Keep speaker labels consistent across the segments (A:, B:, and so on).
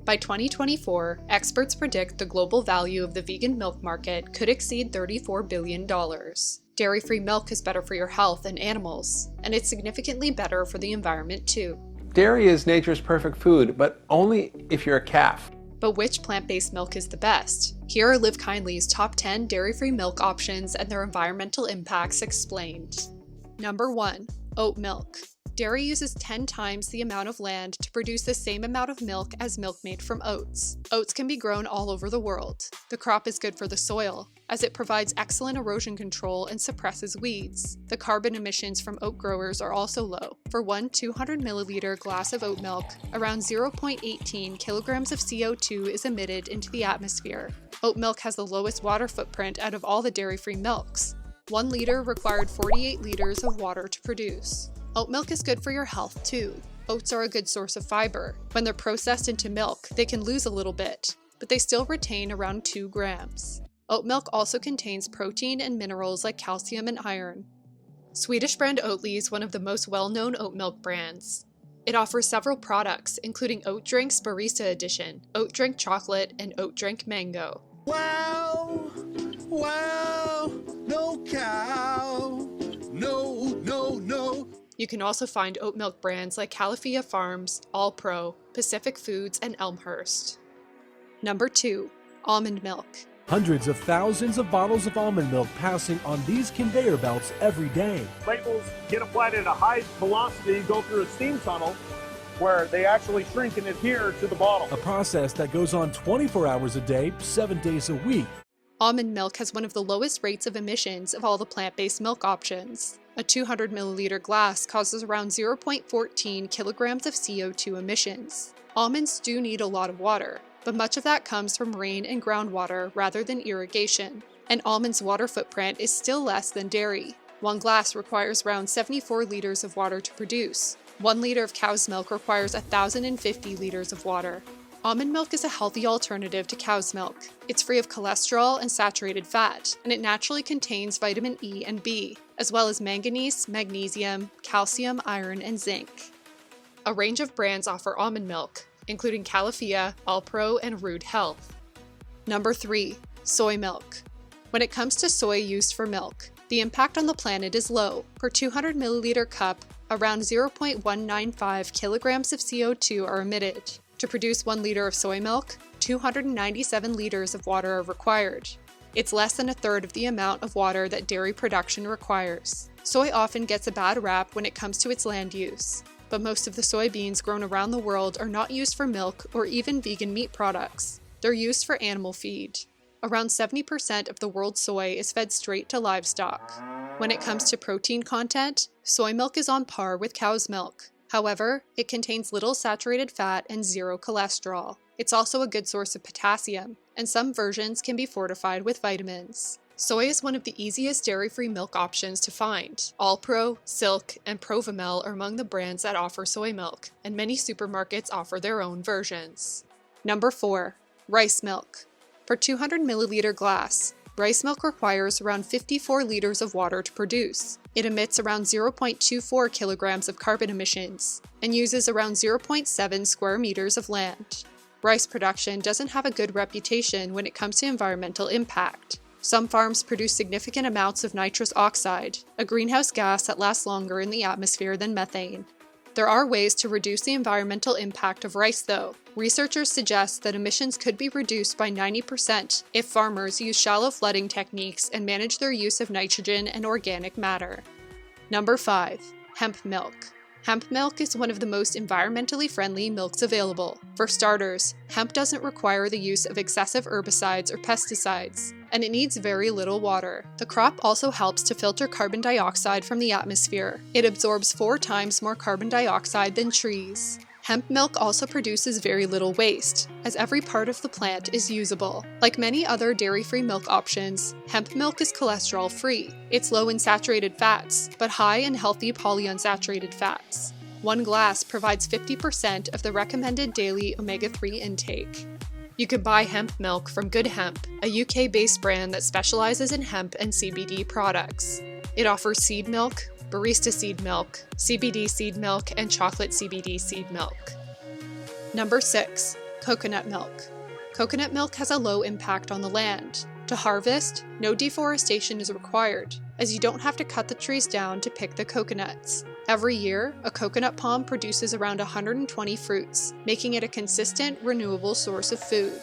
A: By 2024, experts predict the global value of the vegan milk market could exceed $34 billion. Dairy-free milk is better for your health and animals, and it's significantly better for the environment too.
B: Dairy is nature's perfect food, but only if you're a calf.
A: But which plant-based milk is the best? Here are Live Kindly's top 10 dairy-free milk options and their environmental impacts explained. Number 1. Oat milk. Dairy uses 10 times the amount of land to produce the same amount of milk as milk made from oats. Oats can be grown all over the world. The crop is good for the soil, as it provides excellent erosion control and suppresses weeds. The carbon emissions from oat growers are also low. For one 200 milliliter glass of oat milk, around 0.18 kilograms of CO2 is emitted into the atmosphere. Oat milk has the lowest water footprint out of all the dairy-free milks. 1 liter required 48 liters of water to produce. Oat milk is good for your health too. Oats are a good source of fiber. When they're processed into milk, they can lose a little bit, but they still retain around 2 grams. Oat milk also contains protein and minerals like calcium and iron. Swedish brand Oatly is one of the most well-known oat milk brands. It offers several products, including Oat Drink's Barista Edition, Oat Drink Chocolate, and Oat Drink Mango.
C: Wow! Wow! No cow! No, no, no!
A: You can also find oat milk brands like Califia Farms, All Pro, Pacific Foods, and Elmhurst. Number 2. Almond milk.
D: Hundreds of thousands of bottles of almond milk passing on these conveyor belts every day.
E: Labels get applied at a high velocity, go through a steam tunnel where they actually shrink and adhere to the bottle.
D: A process that goes on 24 hours a day, 7 days a week.
A: Almond milk has one of the lowest rates of emissions of all the plant-based milk options. A 200 milliliter glass causes around 0.14 kilograms of CO2 emissions. Almonds do need a lot of water, but much of that comes from rain and groundwater rather than irrigation. An almond's water footprint is still less than dairy. 1 glass requires around 74 liters of water to produce. 1 liter of cow's milk requires 1,050 liters of water. Almond milk is a healthy alternative to cow's milk. It's free of cholesterol and saturated fat, and it naturally contains vitamin E and B, as well as manganese, magnesium, calcium, iron, and zinc. A range of brands offer almond milk, including Califia, Allpro, and Rude Health. Number 3. Soy milk. When it comes to soy used for milk, the impact on the planet is low. Per 200 milliliter cup, around 0.195 kilograms of CO2 are emitted. To produce 1 liter of soy milk, 297 liters of water are required. It's less than a third of the amount of water that dairy production requires. Soy often gets a bad rap when it comes to its land use, but most of the soybeans grown around the world are not used for milk or even vegan meat products. They're used for animal feed. Around 70% of the world's soy is fed straight to livestock. When it comes to protein content, soy milk is on par with cow's milk. However, it contains little saturated fat and 0 cholesterol. It's also a good source of potassium, and some versions can be fortified with vitamins. Soy is one of the easiest dairy-free milk options to find. Allpro, Silk, and Provimel are among the brands that offer soy milk, and many supermarkets offer their own versions. Number 4. Rice milk. Per 200 milliliter glass, rice milk requires around 54 liters of water to produce. It emits around 0.24 kilograms of carbon emissions and uses around 0.7 square meters of land. Rice production doesn't have a good reputation when it comes to environmental impact. Some farms produce significant amounts of nitrous oxide, a greenhouse gas that lasts longer in the atmosphere than methane. There are ways to reduce the environmental impact of rice though. Researchers suggest that emissions could be reduced by 90% if farmers use shallow flooding techniques and manage their use of nitrogen and organic matter. Number 5. Hemp milk. Hemp milk is one of the most environmentally friendly milks available. For starters, hemp doesn't require the use of excessive herbicides or pesticides, and it needs very little water. The crop also helps to filter carbon dioxide from the atmosphere. It absorbs 4 times more carbon dioxide than trees. Hemp milk also produces very little waste, as every part of the plant is usable. Like many other dairy-free milk options, hemp milk is cholesterol-free. It's low in saturated fats, but high in healthy polyunsaturated fats. 1 glass provides 50% of the recommended daily omega-3 intake. You can buy hemp milk from Good Hemp, a UK-based brand that specializes in hemp and CBD products. It offers seed milk, barista seed milk, CBD seed milk, and chocolate CBD seed milk. Number 6. Coconut milk. Coconut milk has a low impact on the land. To harvest, no deforestation is required, as you don't have to cut the trees down to pick the coconuts. Every year, a coconut palm produces around 120 fruits, making it a consistent, renewable source of food.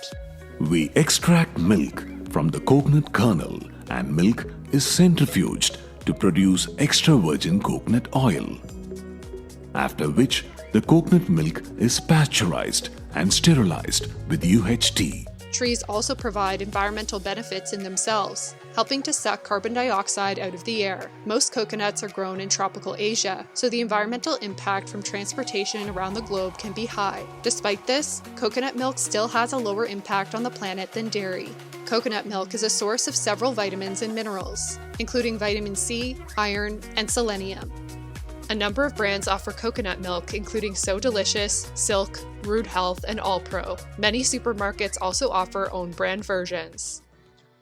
F: We extract milk from the coconut kernel, and milk is centrifuged to produce extra virgin coconut oil. After which, the coconut milk is pasteurized and sterilized with UHT.
A: Trees also provide environmental benefits in themselves, helping to suck carbon dioxide out of the air. Most coconuts are grown in tropical Asia, so the environmental impact from transportation around the globe can be high. Despite this, coconut milk still has a lower impact on the planet than dairy. Coconut milk is a source of several vitamins and minerals, including vitamin C, iron, and selenium. A number of brands offer coconut milk, including So Delicious, Silk, Rude Health, and Allpro. Many supermarkets also offer own brand versions.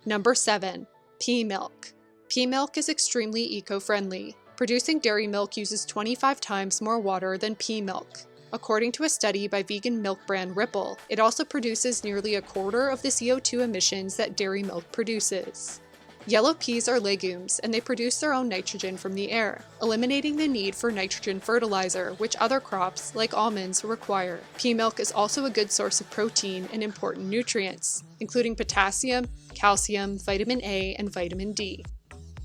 A: Number 7. Pea milk. Pea milk is extremely eco-friendly. Producing dairy milk uses 25 times more water than pea milk. According to a study by vegan milk brand Ripple, it also produces nearly a quarter of the CO2 emissions that dairy milk produces. Yellow peas are legumes, and they produce their own nitrogen from the air, eliminating the need for nitrogen fertilizer, which other crops, like almonds, require. Pea milk is also a good source of protein and important nutrients, including potassium, calcium, vitamin A, and vitamin D.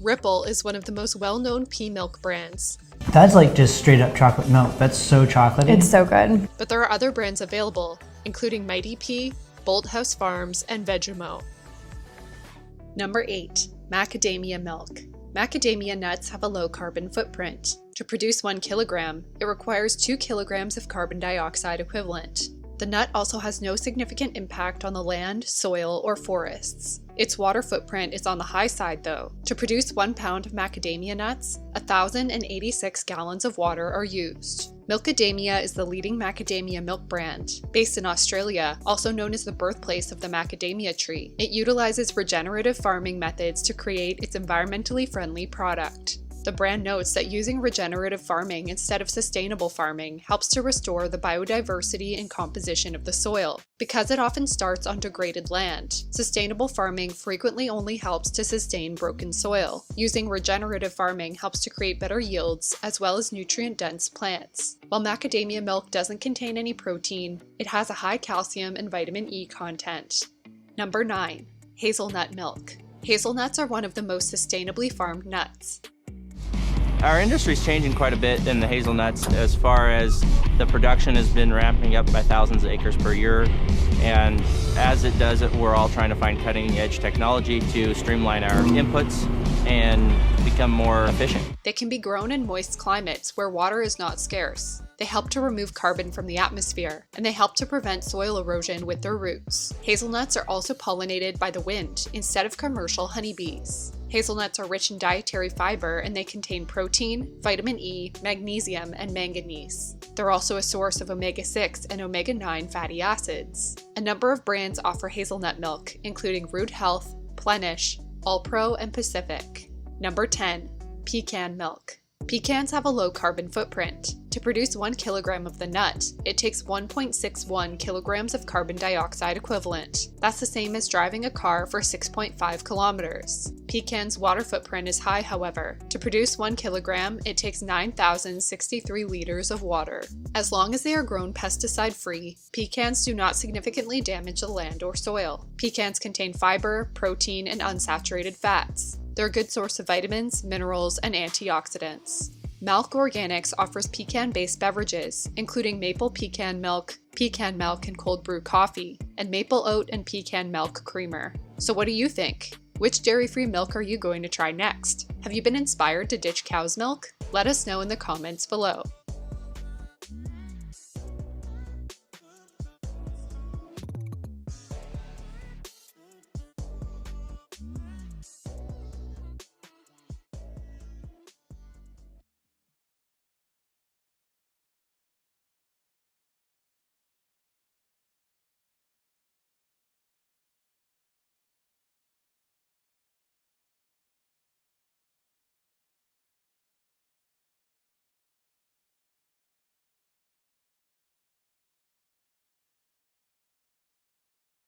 A: Ripple is one of the most well-known pea milk brands.
G: That's like just straight up chocolate milk. That's so chocolatey.
H: It's so good.
A: But there are other brands available, including Mighty Pea, Bolthouse Farms, and Vegemo. Number 8. Macadamia milk. Macadamia nuts have a low carbon footprint. To produce 1 kilogram, it requires 2 kilograms of carbon dioxide equivalent. The nut also has no significant impact on the land, soil, or forests. Its water footprint is on the high side though. To produce 1 pound of macadamia nuts, 1,086 gallons of water are used. Milkadamia is the leading macadamia milk brand. Based in Australia, also known as the birthplace of the macadamia tree, it utilizes regenerative farming methods to create its environmentally friendly product. The brand notes that using regenerative farming instead of sustainable farming helps to restore the biodiversity and composition of the soil. Because it often starts on degraded land, sustainable farming frequently only helps to sustain broken soil. Using regenerative farming helps to create better yields as well as nutrient-dense plants. While macadamia milk doesn't contain any protein, it has a high calcium and vitamin E content. Number 9. Hazelnut milk. Hazelnuts are one of the most sustainably farmed nuts.
I: Our industry is changing quite a bit in the hazelnuts as far as the production has been ramping up by thousands of acres per year. And as it does it, we're all trying to find cutting edge technology to streamline our inputs and become more efficient.
A: They can be grown in moist climates where water is not scarce. They help to remove carbon from the atmosphere, and they help to prevent soil erosion with their roots. Hazelnuts are also pollinated by the wind instead of commercial honeybees. Hazelnuts are rich in dietary fiber, and they contain protein, vitamin E, magnesium, and manganese. They're also a source of omega-6 and omega-9 fatty acids. A number of brands offer hazelnut milk, including Rude Health, Plenish, Allpro, and Pacific. Number 10. Pecan milk. Pecans have a low carbon footprint. To produce 1 kilogram of the nut, it takes 1.61 kilograms of carbon dioxide equivalent. That's the same as driving a car for 6.5 kilometers. Pecan's water footprint is high, however. To produce 1 kilogram, it takes 9,063 liters of water. As long as they are grown pesticide-free, pecans do not significantly damage the land or soil. Pecans contain fiber, protein, and unsaturated fats. They're a good source of vitamins, minerals, and antioxidants. Malk Organics offers pecan-based beverages, including maple pecan milk, and cold brew coffee, and maple oat and pecan milk creamer. So what do you think? Which dairy-free milk are you going to try next? Have you been inspired to ditch cow's milk? Let us know in the comments below.